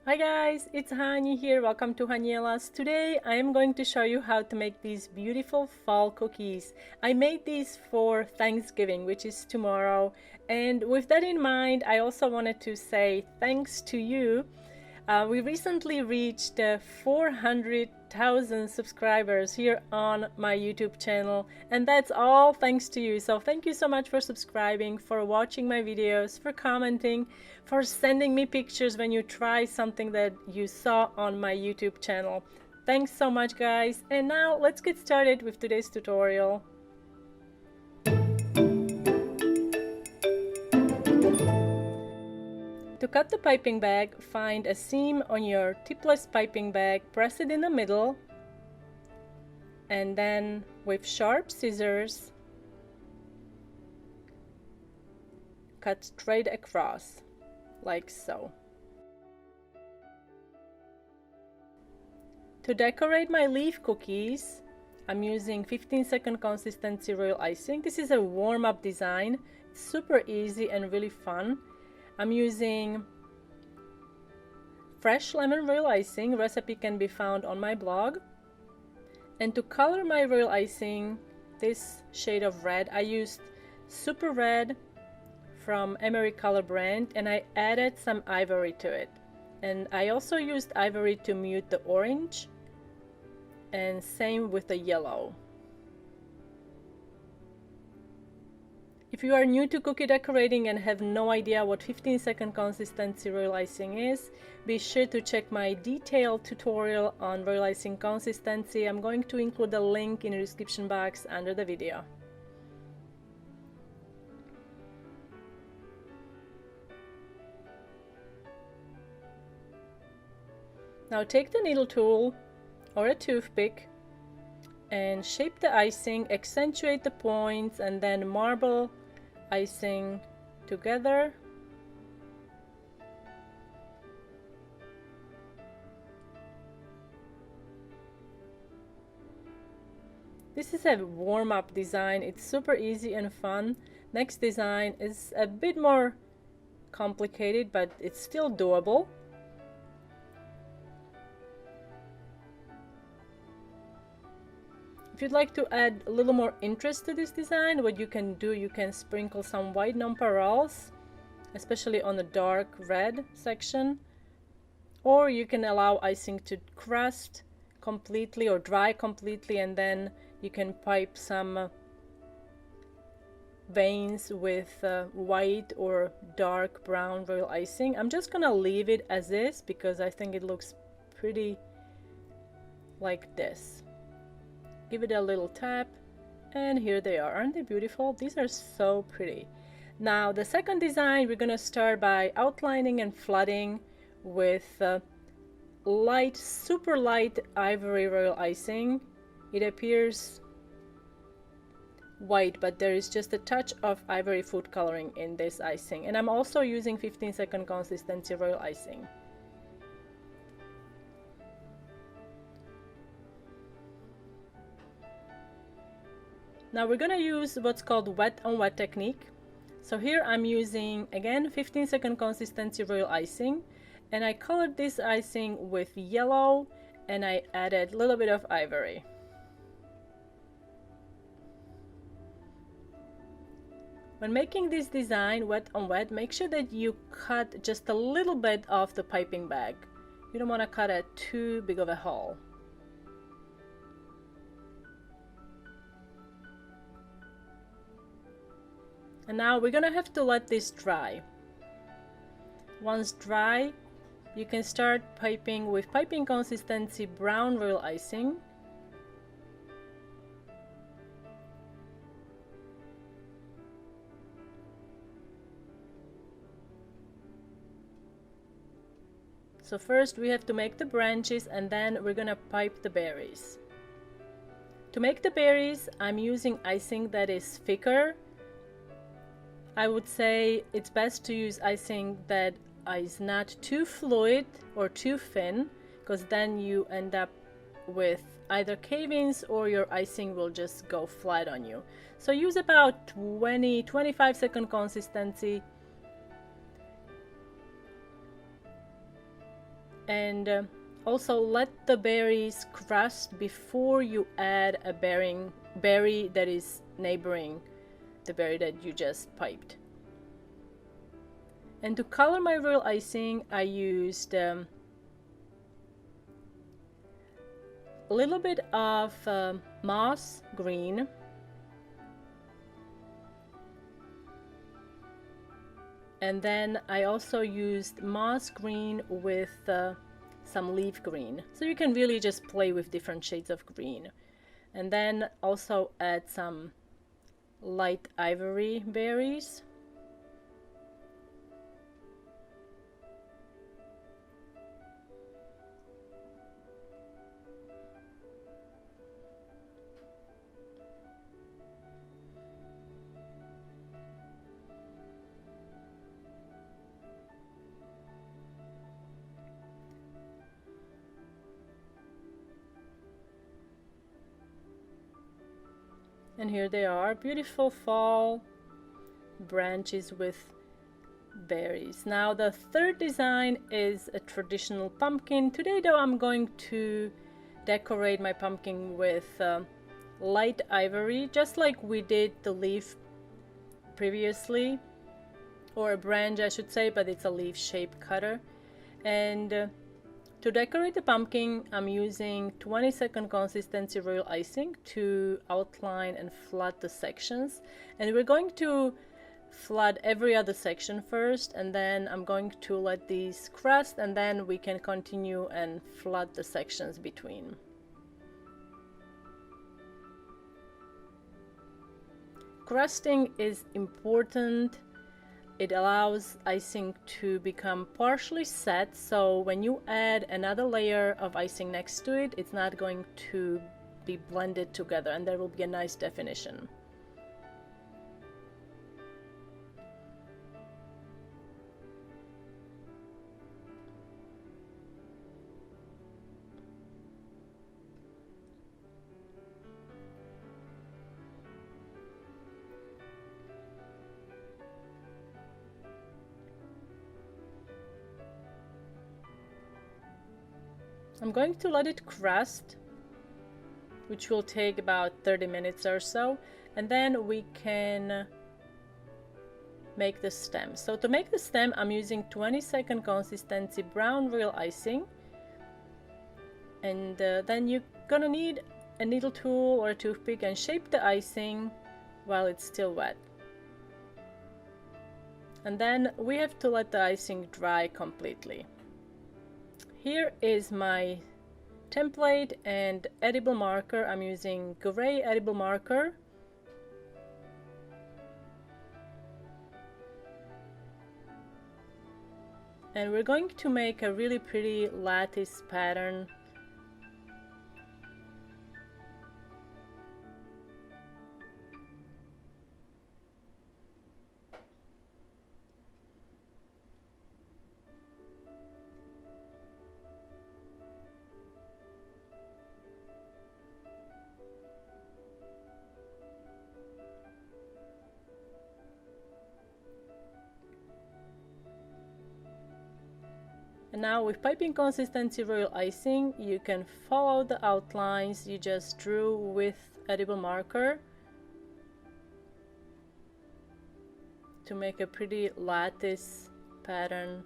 Hi guys, it's Hani here. Welcome to Haniela's. Today I am going to show you how to make these beautiful fall cookies. I made these for Thanksgiving, which is tomorrow. And with that in mind, I also wanted to say thanks to you. We recently reached 400,000 subscribers here on my YouTube channel, and that's all thanks to you. So thank you so much for subscribing, for watching my videos, for commenting, for sending me pictures when you try something that you saw on my YouTube channel. Thanks so much, guys. And now let's get started with today's tutorial. To cut the piping bag, find a seam on your tipless piping bag, press it in the middle, and then with sharp scissors, cut straight across, like so. To decorate my leaf cookies, I'm using 15-second consistency royal icing. This is a warm-up design. It's super easy and really fun. I'm using fresh lemon royal icing. Recipe can be found on my blog. And to color my royal icing, this shade of red, I used Super Red from Emery Color brand, and I added some ivory to it. And I also used ivory to mute the orange, and same with the yellow. If you are new to cookie decorating and have no idea what 15-second consistency royal icing is, be sure to check my detailed tutorial on royal icing consistency. I'm going to include a link in the description box under the video. Now take the needle tool or a toothpick and shape the icing, accentuate the points, and then marble icing together. This is a warm-up design. It's super easy and fun. Next design is a bit more complicated, but it's still doable. If you'd like to add a little more interest to this design, what you can do, you can sprinkle some white nonpareils, especially on the dark red section, or you can allow icing to crust completely or dry completely, and then you can pipe some veins with white or dark brown royal icing. I'm just gonna leave it as is because I think it looks pretty like this. Give it a little tap, and here they are. Aren't they beautiful? These are so pretty. Now the second design, we're gonna start by outlining and flooding with light, super light ivory royal icing. It appears white, but there is just a touch of ivory food coloring in this icing, and I'm also using 15-second consistency royal icing. Now we're gonna use what's called wet on wet technique. So here I'm using again 15-second consistency royal icing, and I colored this icing with yellow, and I added a little bit of ivory. When making this design wet on wet, make sure that you cut just a little bit of the piping bag. You don't want to cut a too big of a hole. And now we're gonna have to let this dry. Once dry, you can start piping with piping consistency brown royal icing. So first we have to make the branches, and then we're gonna pipe the berries. To make the berries, I'm using icing that is thicker. I would say it's best to use icing that is not too fluid or too thin, because then you end up with either cave-ins or your icing will just go flat on you. So use about 20-25 second consistency And also let the berries crust before you add a berry that is neighboring the berry that you just piped. And to color my royal icing, I used a little bit of moss green, and then I also used moss green with some leaf green. So you can really just play with different shades of green. And then also add some light ivory berries. And here they are, beautiful fall branches with berries. Now the third design is a traditional pumpkin. Today though I'm going to decorate my pumpkin with light ivory, just like we did the leaf previously, or a branch I should say, but it's a leaf shape cutter. And to decorate the pumpkin, I'm using 20-second consistency royal icing to outline and flood the sections. And we're going to flood every other section first, and then I'm going to let these crust, and then we can continue and flood the sections between. Crusting is important. It allows icing to become partially set, so when you add another layer of icing next to it, it's not going to be blended together, and there will be a nice definition. I'm going to let it crust, which will take about 30 minutes or so, and then we can make the stem. So to make the stem, I'm using 20-second consistency brown royal icing, and then you're gonna need a needle tool or a toothpick and shape the icing while it's still wet. And then we have to let the icing dry completely. Here is my template and edible marker. I'm using gray edible marker. And we're going to make a really pretty lattice pattern. And now with piping consistency royal icing, you can follow the outlines you just drew with edible marker to make a pretty lattice pattern.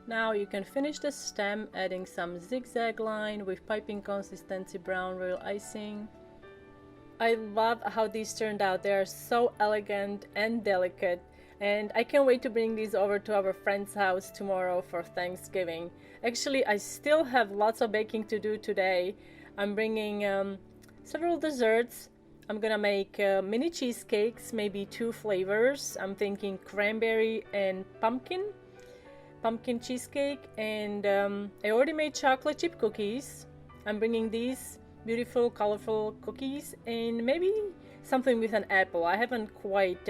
Now you can finish the stem adding some zigzag line with piping consistency brown royal icing. I love how these turned out. They are so elegant and delicate. And I can't wait to bring these over to our friend's house tomorrow for Thanksgiving. Actually, I still have lots of baking to do today. I'm bringing several desserts. I'm gonna make mini cheesecakes, maybe 2 flavors. I'm thinking cranberry and pumpkin cheesecake, and I already made chocolate chip cookies. I'm bringing these beautiful colorful cookies and maybe something with an apple. I haven't quite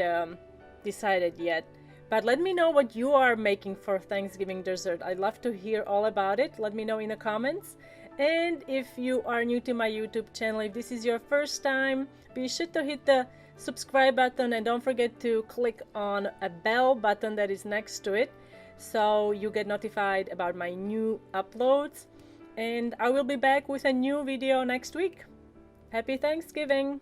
decided yet, but let me know what you are making for Thanksgiving dessert. I'd love to hear all about it. Let me know in the comments. And if you are new to my YouTube channel, if this is your first time, be sure to hit the subscribe button and don't forget to click on a bell button that is next to it so you get notified about my new uploads. And I will be back with a new video next week. Happy Thanksgiving!